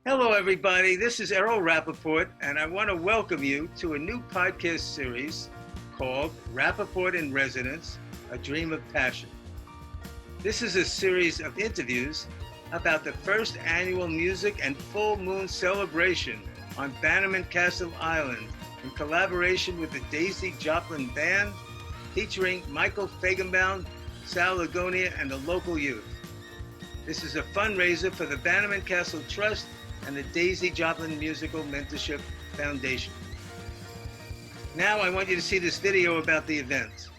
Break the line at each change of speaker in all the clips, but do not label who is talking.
Hello, everybody. This is Errol Rappaport, and I want to welcome you to a new podcast series called Rappaport in Residence, A Dream of Passion. This is a series of interviews about the first annual music and full moon celebration on Bannerman Island in collaboration with the Daisy Jopling Band, featuring Michael Fagenbaum, Sal Lagonia, and the local youth. This is a fundraiser for the Bannerman Castle Trust and the Daisy Joplin Musical Mentorship Foundation. Now I want you to see this video about the event.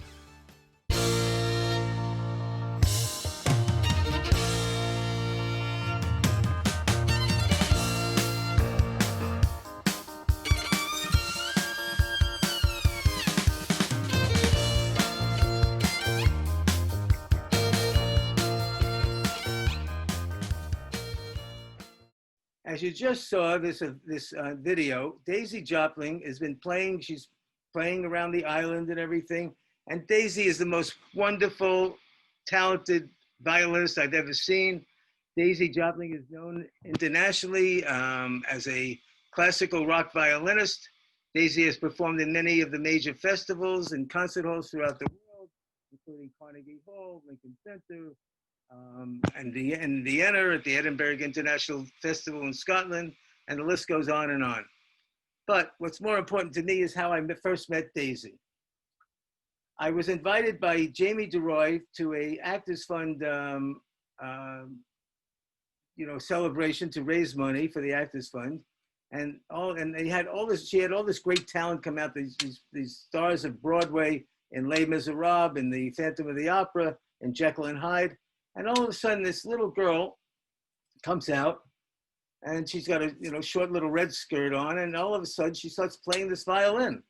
As you just saw this video, Daisy Jopling has been playing. She's playing around the island and everything. And Daisy is the most wonderful, talented violinist I've ever seen. Daisy Jopling is known internationally as a classical rock violinist. Daisy has performed in many of the major festivals and concert halls throughout the world, including Carnegie Hall, Lincoln Center, and in Vienna at the Edinburgh International Festival in Scotland, and the list goes on and on. But what's more important to me is how I first met Daisy. I was invited by Jamie DeRoy to a Actors Fund, celebration to raise money for the Actors Fund, and they had all this. She had all this great talent come out. These stars of Broadway in Les Miserables, in the Phantom of the Opera, in Jekyll and Hyde. And all of a sudden, this little girl comes out, and she's got a short little red skirt on, and all of a sudden, she starts playing this violin.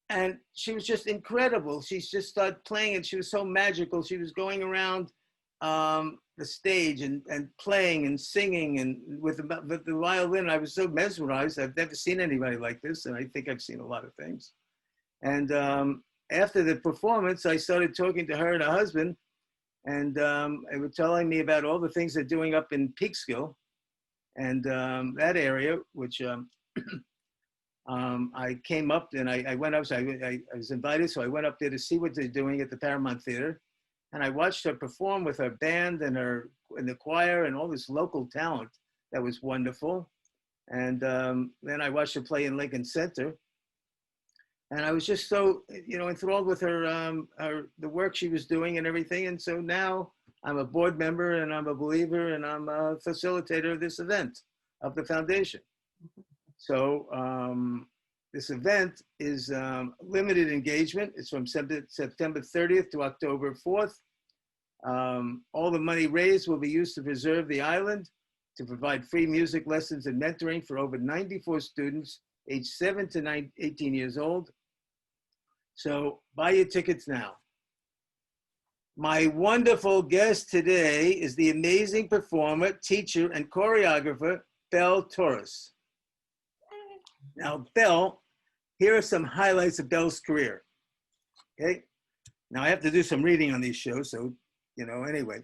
And she was just incredible. She just started playing, and she was so magical. She was going around the stage and playing and singing, and with the violin. I was so mesmerized. I've never seen anybody like this, and I think I've seen a lot of things. And after the performance, I started talking to her and her husband, and they were telling me about all the things they're doing up in Peekskill and that area, which I came up and I went up. So I was invited, so I went up there to see what they're doing at the Paramount Theater, and I watched her perform with her band and the choir and all this local talent. That was wonderful. And then I watched her play in Lincoln Center. And I was just so, enthralled with her, the work she was doing and everything. And so now I'm a board member, and I'm a believer, and I'm a facilitator of this event of the foundation. So this event is limited engagement. It's from September 30th to October 4th. All the money raised will be used to preserve the island, to provide free music lessons and mentoring for over 94 students aged 7 to 18 years old. So buy your tickets now. My wonderful guest today is the amazing performer, teacher, and choreographer, Belle Torres. Now, Belle, here are some highlights of Belle's career. Okay. Now I have to do some reading on these shows, so, anyway.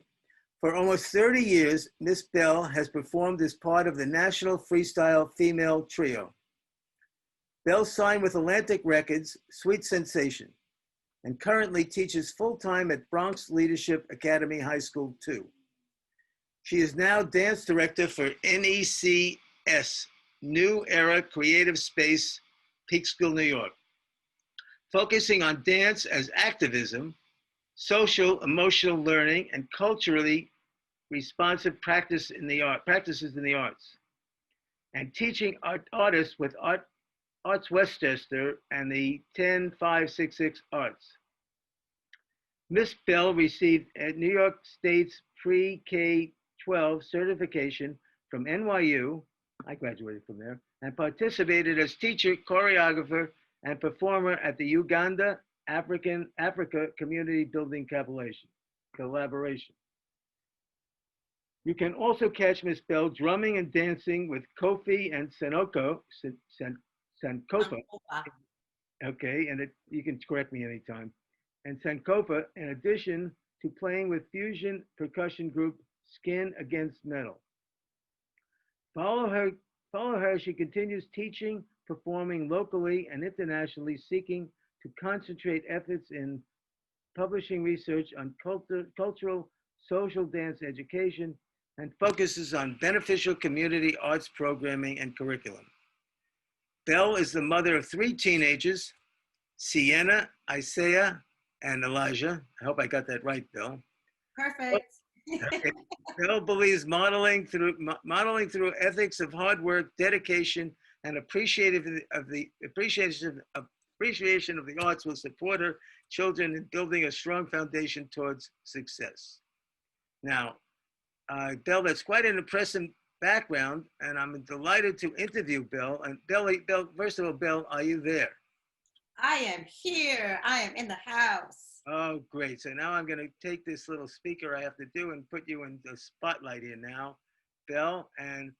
For almost 30 years, Miss Belle has performed as part of the National Freestyle Female Trio. Belle signed with Atlantic Records, Sweet Sensation, and currently teaches full-time at Bronx Leadership Academy High School 2. She is now dance director for NECS, New Era Creative Space, Peekskill, New York, focusing on dance as activism, social, emotional learning, and culturally responsive practices in the arts, and teaching artists with Arts Westchester and the 10566 Arts. Miss Belle received a New York State's pre-K-12 certification from NYU, I graduated from there, and participated as teacher, choreographer, and performer at the Uganda Africa Community Building Collaboration. You can also catch Miss Belle drumming and dancing with Kofi and Sankofa. Okay, and you can correct me anytime. And Sankofa, in addition to playing with fusion percussion group Skin Against Metal. Follow her, follow her. She continues teaching, performing locally and internationally, seeking to concentrate efforts in publishing research on cultural, social dance education, and focuses on beneficial community arts programming and curriculum. Belle is the mother of three teenagers, Sienna, Isaiah, and Elijah. I hope I got that right, Belle.
Perfect.
Okay. Belle believes modeling through ethics of hard work, dedication, and appreciation of the arts will support her children in building a strong foundation towards success. Now, Belle, that's quite an impressive background, and I'm delighted to interview Belle. And Belle, first of all, Belle, are you there?
I am here. I am in the house.
Oh, great. So now I'm going to take this little speaker I have to do and put you in the spotlight here now, Belle. And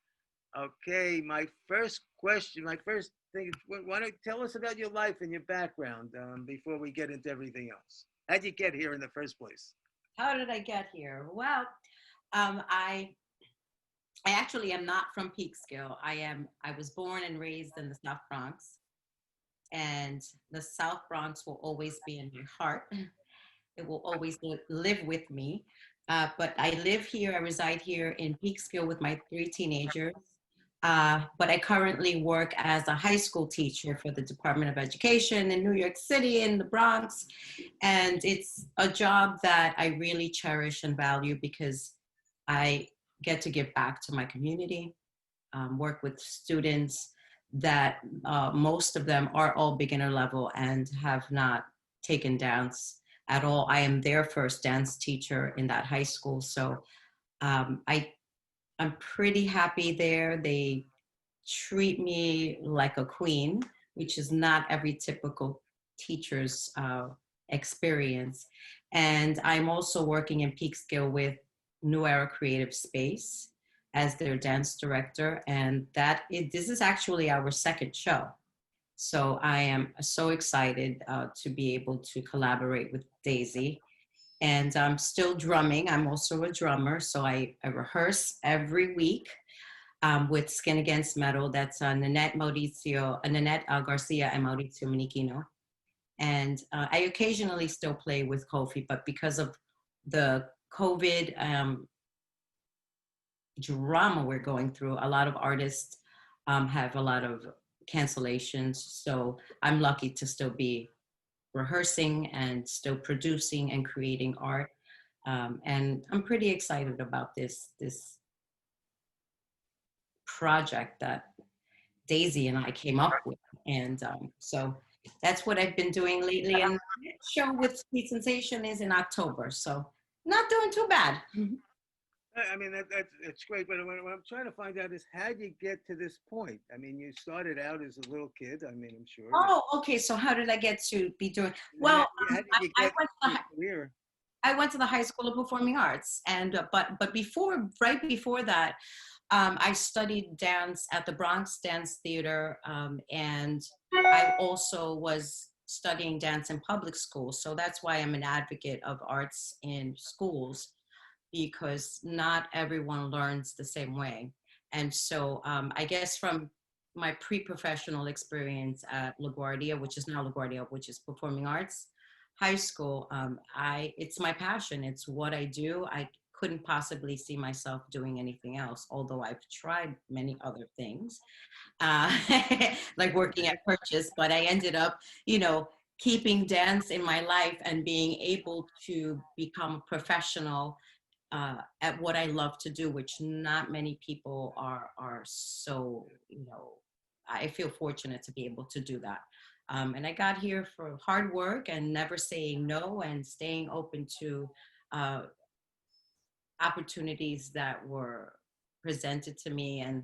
okay, my first question, my first thing is, why don't you tell us about your life and your background before we get into everything else? How'd you get here in the first place?
How did I get here? Well, I actually am not from Peekskill. I was born and raised in the South Bronx, and the South Bronx will always be in my heart. It will always live with me. But I live here, I reside here in Peekskill with my three teenagers. But I currently work as a high school teacher for the Department of Education in New York City, in the Bronx. And it's a job that I really cherish and value because I get to give back to my community, work with students that most of them are all beginner level and have not taken dance at all. I am their first dance teacher in that high school. So I'm pretty happy there. They treat me like a queen, which is not every typical teacher's experience. And I'm also working in Peekskill with New Era Creative Space as their dance director. And this is actually our second show. So I am so excited to be able to collaborate with Daisy. And I'm still drumming. I'm also a drummer. So I rehearse every week with Skin Against Metal. That's Nanette Garcia and Mauricio Miniquino. And I occasionally still play with Kofi, but because of the COVID drama we're going through, a lot of artists have a lot of cancellations. So I'm lucky to still be rehearsing and still producing and creating art. And I'm pretty excited about this project that Daisy and I came up with. And so that's what I've been doing lately. And the next show with Sweet Sensation is in October. So not doing too bad.
I mean, that's great. But what I'm trying to find out is how do you get to this point? I mean, you started out as a little kid. I mean, I'm sure.
Oh, okay. So how did I get to be doing? Well,
how did you get to career?
I went to the High School of Performing Arts, and but right before that, I studied dance at the Bronx Dance Theater, and I also was studying dance in public schools. So that's why I'm an advocate of arts in schools, because not everyone learns the same way. And so I guess from my pre-professional experience at LaGuardia, which is now LaGuardia, which is performing arts high school, it's my passion. It's what I do. I couldn't possibly see myself doing anything else, although I've tried many other things, like working at Purchase, but I ended up, keeping dance in my life and being able to become a professional at what I love to do, which not many people are so, I feel fortunate to be able to do that. And I got here for hard work and never saying no and staying open to opportunities that were presented to me. And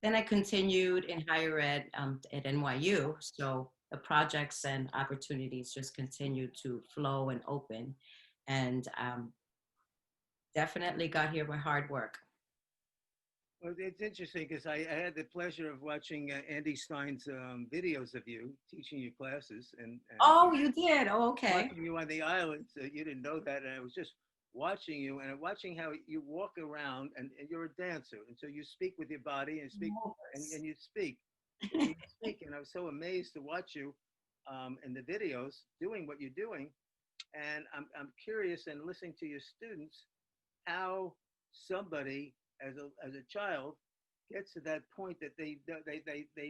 then I continued in higher ed at NYU. So the projects and opportunities just continued to flow and open. And definitely got here by hard work.
Well, it's interesting because I had the pleasure of watching Andy Stein's videos of you teaching your classes, and
oh, you did? Oh, okay.
Watching you on the island. So you didn't know that, and I was just watching you and watching how you walk around, and you're a dancer, and so you speak with your body and speak, and you speak, and you speak, and I was so amazed to watch you in the videos doing what you're doing, and I'm curious and listening to your students how somebody as a child gets to that point that they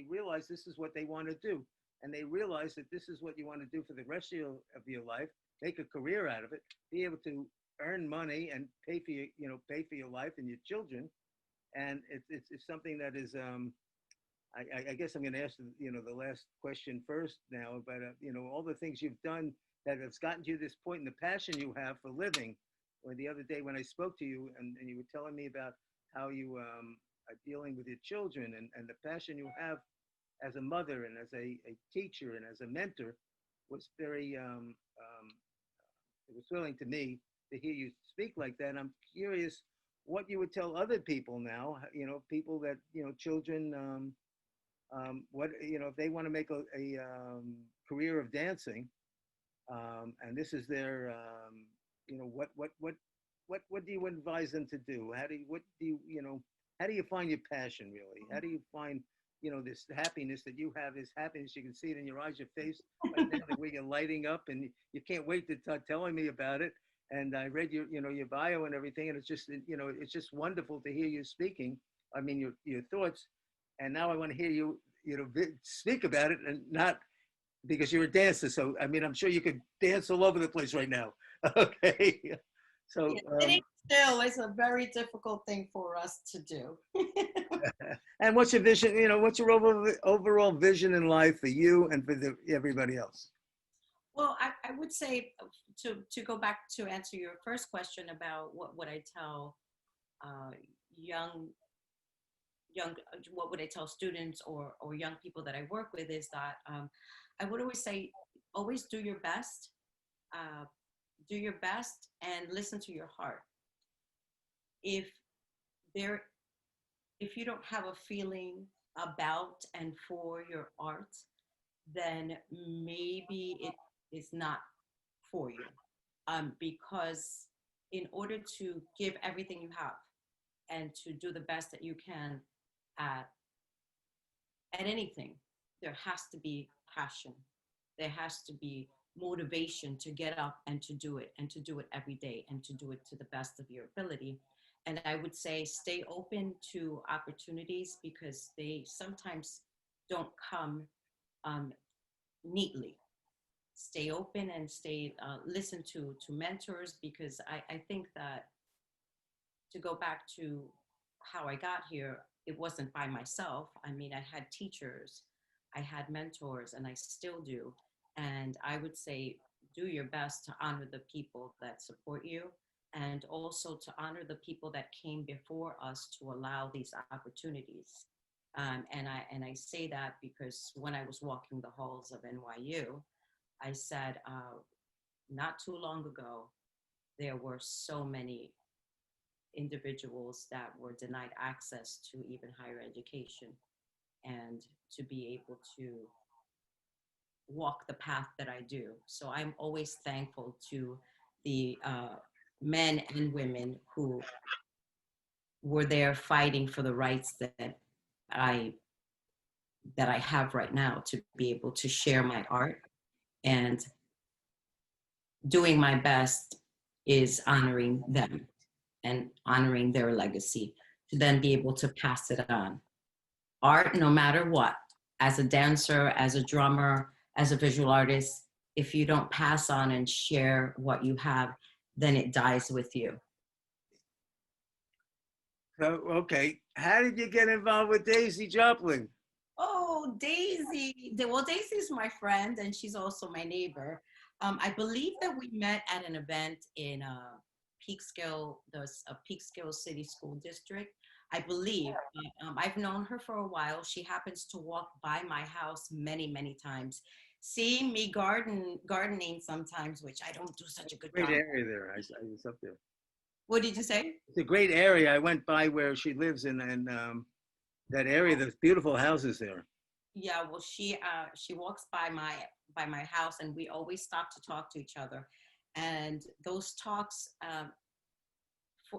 realize this is what they want to do, and they realize that this is what you want to do for the rest of your life, make a career out of it, be able to earn money and pay for your, pay for your life and your children. And it's something that is I guess I'm going to ask the last question first now, but all the things you've done that has gotten you to this point, and the passion you have for living. Or the other day when I spoke to you, and you were telling me about how you are dealing with your children, and the passion you have as a mother and as a teacher and as a mentor was very it was thrilling to me to hear you speak like that. And I'm curious what you would tell other people now, people that, children, what, if they want to make a career of dancing, and this is their, what do you advise them to do? How do you find your passion really? How do you find, this happiness that you have, this happiness, you can see it in your eyes, your face right now, the way you're lighting up, and you can't wait to telling me about it. And I read your bio and everything, and it's just wonderful to hear you speaking. I mean, your thoughts. And now I want to hear you, speak about it, and not because you're a dancer. So, I mean, I'm sure you could dance all over the place right now. Okay. So,
sitting still is a very difficult thing for us to do.
and what's your vision? What's your overall vision in life for you and for everybody else?
Well, I would say to go back to answer your first question about what I tell young, what would I tell students or young people that I work with is that I would always say, always do your best. Do your best and listen to your heart. If you don't have a feeling about and for your art, then maybe it is not for you. Because in order to give everything you have and to do the best that you can at anything, there has to be passion. There has to be motivation to get up and to do it, and to do it every day, and to do it to the best of your ability. And I would say stay open to opportunities, because they sometimes don't come neatly. Stay open and listen to mentors, because I think that, to go back to how I got here, it wasn't by myself. I mean, I had teachers, I had mentors, and I still do. And I would say, do your best to honor the people that support you, and also to honor the people that came before us to allow these opportunities. And I say that because when I was walking the halls of NYU, I said, not too long ago, there were so many individuals that were denied access to even higher education, and to be able to walk the path that I do. So I'm always thankful to the men and women who were there fighting for the rights that I have right now, to be able to share my art. And doing my best is honoring them and honoring their legacy, to then be able to pass it on. Art, no matter what, as a dancer, as a drummer, as a visual artist, if you don't pass on and share what you have, then it dies with you.
So, okay, how did you get involved with Daisy Jopling?
Oh, Daisy. Well, Daisy is my friend, and she's also my neighbor. I believe that we met at an event in Peekskill, the Peekskill City School District. I believe. I've known her for a while. She happens to walk by my house many, many times, seeing me gardening sometimes, which I don't do such a good job.
Great area there. I was up there.
What did you say?
It's a great area. I went by where she lives in, and that area. There's beautiful houses there.
Yeah, well, she walks by my house, and we always stop to talk to each other. And those talks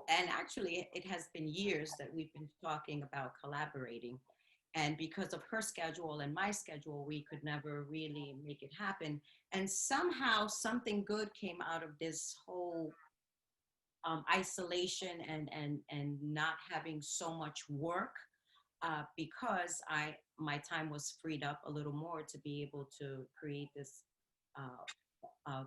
and actually it has been years that we've been talking about collaborating. And because of her schedule and my schedule, we could never really make it happen. And somehow something good came out of this whole isolation and not having so much work, because my time was freed up a little more to be able to create this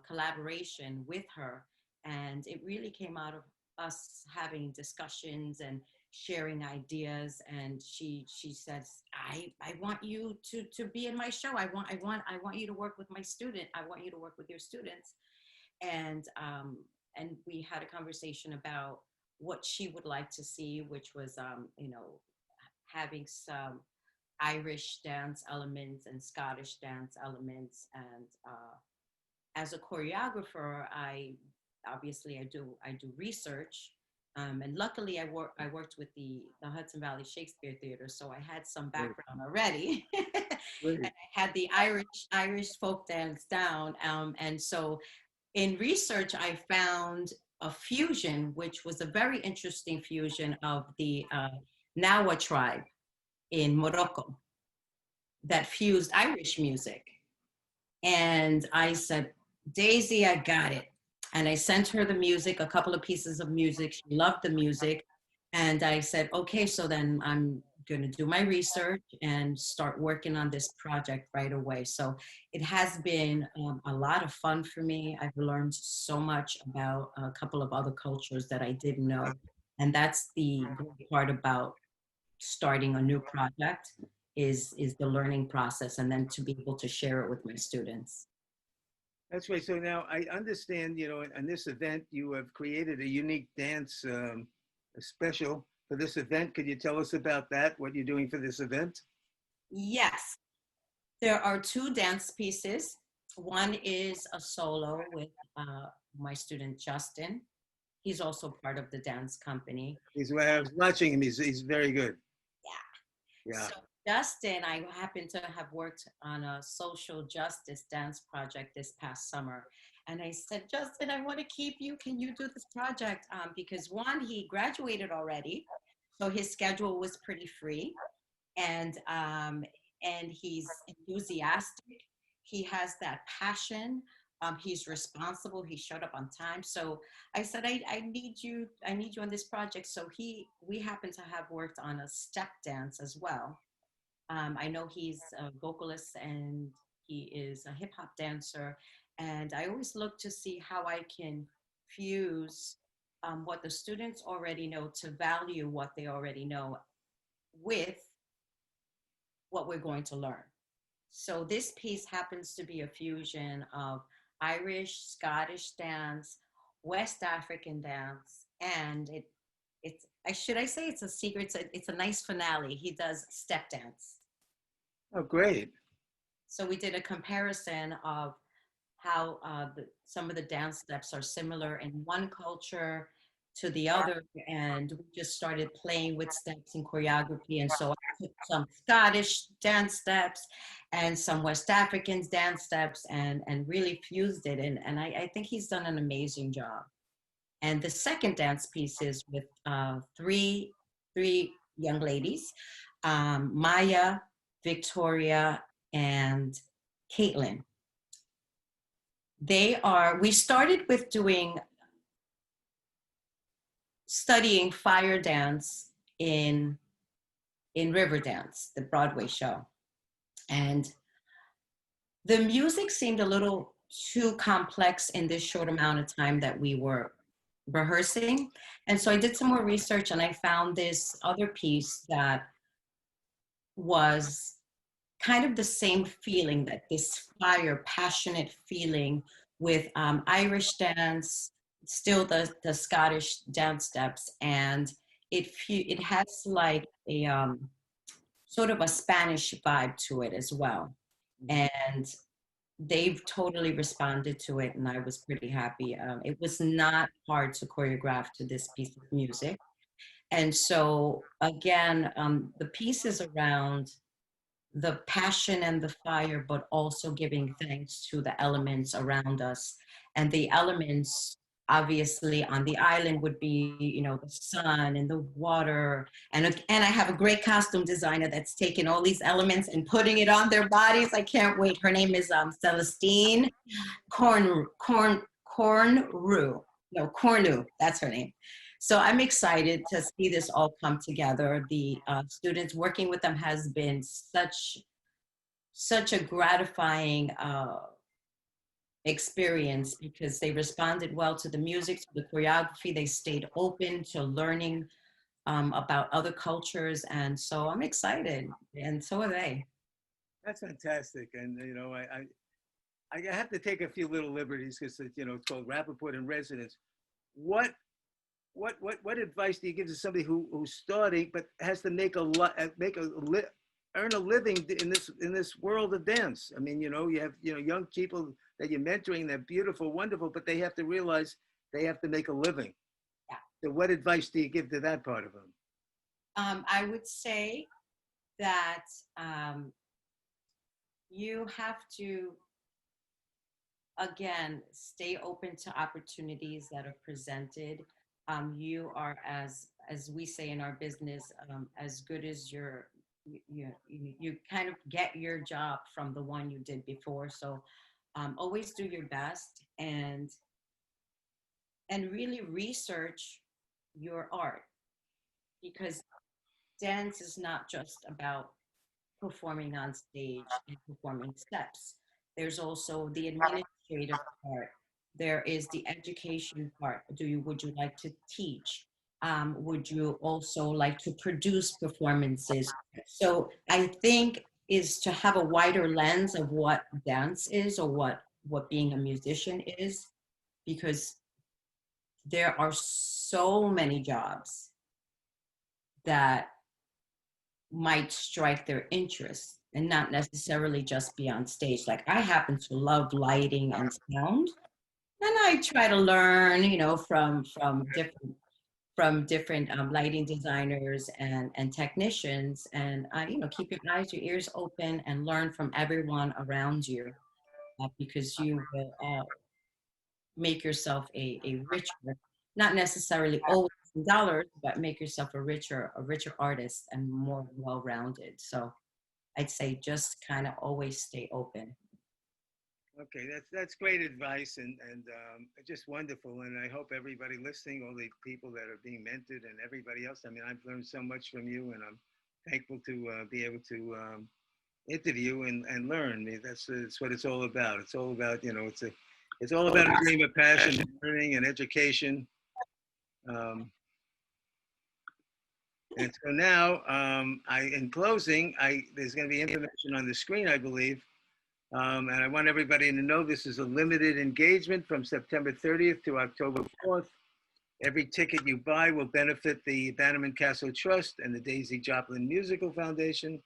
collaboration with her. And it really came out of us having discussions and sharing ideas. And she says, I want you to be in my show. I want you to work with my student. I want you to work with your students. And we had a conversation about what she would like to see, which was having some Irish dance elements and Scottish dance elements. And as a choreographer, I do research, and luckily I worked with the Hudson Valley Shakespeare Theater, so I had some background already. And I had the Irish folk dance down, and so in research I found a fusion, which was a very interesting fusion of the Nawa tribe in Morocco that fused Irish music. And I said, Daisy, I got it. And I sent her the music, a couple of pieces of music. She loved the music. And I said, okay, so then I'm going to do my research and start working on this project right away. So it has been a lot of fun for me. I've learned so much about a couple of other cultures that I didn't know. And that's the great part about starting a new project is the learning process, and then to be able to share it with my students.
That's right. So now I understand, in this event, you have created a unique dance a special for this event. Could you tell us about that, what you're doing for this event?
Yes, there are two dance pieces. One is a solo with my student Justin. He's also part of the dance company.
I was watching him. He's very good.
Yeah. So Justin, I happen to have worked on a social justice dance project this past summer. And I said, Justin, I want to keep you. Can you do this project? Because one, he graduated already, so his schedule was pretty free. And he's enthusiastic. He has that passion. He's responsible. He showed up on time. So I said, I need you on this project. So we happen to have worked on a step dance as well. I know he's a vocalist and he is a hip hop dancer. And I always look to see how I can fuse what the students already know to value what they already know with what we're going to learn. So this piece happens to be a fusion of Irish, Scottish dance, West African dance, and should I say it's a secret? It's a nice finale. He does step dance.
Oh, great.
So we did a comparison of how some of the dance steps are similar in one culture to the other, and we just started playing with steps and choreography. And so I took some Scottish dance steps and some West African dance steps and really fused it. And I think he's done an amazing job. And the second dance piece is with three young ladies, Maya, Victoria, and Caitlin. We started with studying fire dance in Riverdance, the Broadway show. And the music seemed a little too complex in this short amount of time that we were rehearsing. And so I did some more research and I found this other piece that was kind of the same feeling, that this fire, passionate feeling with Irish dance, still the Scottish dance steps, and it has like a sort of a Spanish vibe to it as well. And they've totally responded to it, and I was pretty happy. It was not hard to choreograph to this piece of music. And so again, the piece is around the passion and the fire, but also giving thanks to the elements around us. And the elements obviously on the island would be, the sun and the water. And I have a great costume designer that's taken all these elements and putting it on their bodies. I can't wait. Her name is Celestine Cornu. That's her name. So I'm excited to see this all come together. The students working with them has been such a gratifying experience, because they responded well to the music, to the choreography. They stayed open to learning about other cultures. And so I'm excited, and so are they.
That's fantastic. And, I have to take a few little liberties because, it's called Rappaport in Residence. What advice do you give to somebody who's starting but has to earn a living in this world of dance? I mean, you have young people that you're mentoring. They're beautiful, wonderful, but they have to realize they have to make a living.
Yeah.
So, what advice do you give to that part of them?
I would say that you have to, again, stay open to opportunities that are presented. You are, as we say in our business, as good as you kind of get your job from the one you did before. So always do your best, and really research your art, because dance is not just about performing on stage and performing steps. There's also the administrative part. There is the education part. Would you like to teach? Would you also like to produce performances? So I think is to have a wider lens of what dance is, or what being a musician is, because there are so many jobs that might strike their interest and not necessarily just be on stage. Like, I happen to love lighting and sound, and I try to learn, from different lighting designers and technicians, and keep your eyes, your ears open, and learn from everyone around you, because you will make yourself a richer, not necessarily always in dollars, but make yourself a richer artist and more well-rounded. So I'd say just kind of always stay open.
Okay, that's great advice, and just wonderful. And I hope everybody listening, all the people that are being mentored, and everybody else. I mean, I've learned so much from you, and I'm thankful to be able to interview and learn. I mean, that's what it's all about. It's all about it's all about a dream of passion, and learning, and education. And so now, in closing, there's going to be information on the screen, I believe. And I want everybody to know this is a limited engagement from September 30th to October 4th. Every ticket you buy will benefit the Bannerman Castle Trust and the Daisy Joplin Musical Foundation.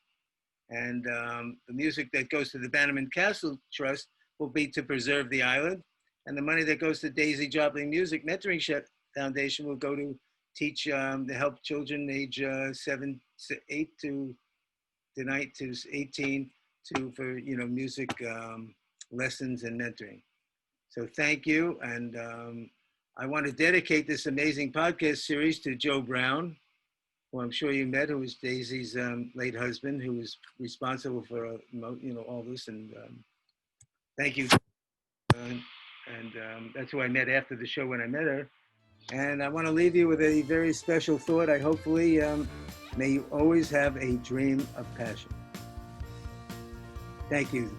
And the music that goes to the Bannerman Castle Trust will be to preserve the island. And the money that goes to Daisy Joplin Music Mentorship Foundation will go to teach, to help children age 8 to 18 for music lessons and mentoring. So thank you, and I want to dedicate this amazing podcast series to Joe Brown, who I'm sure you met, who was Daisy's late husband, who was responsible for all this. And thank you. And that's who I met after the show when I met her. And I want to leave you with a very special thought. I hopefully may you always have a dream of passion. Thank you.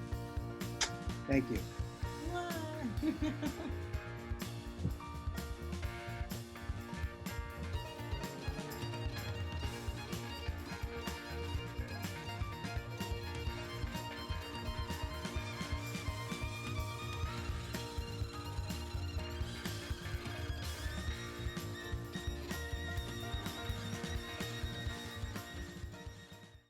Thank you.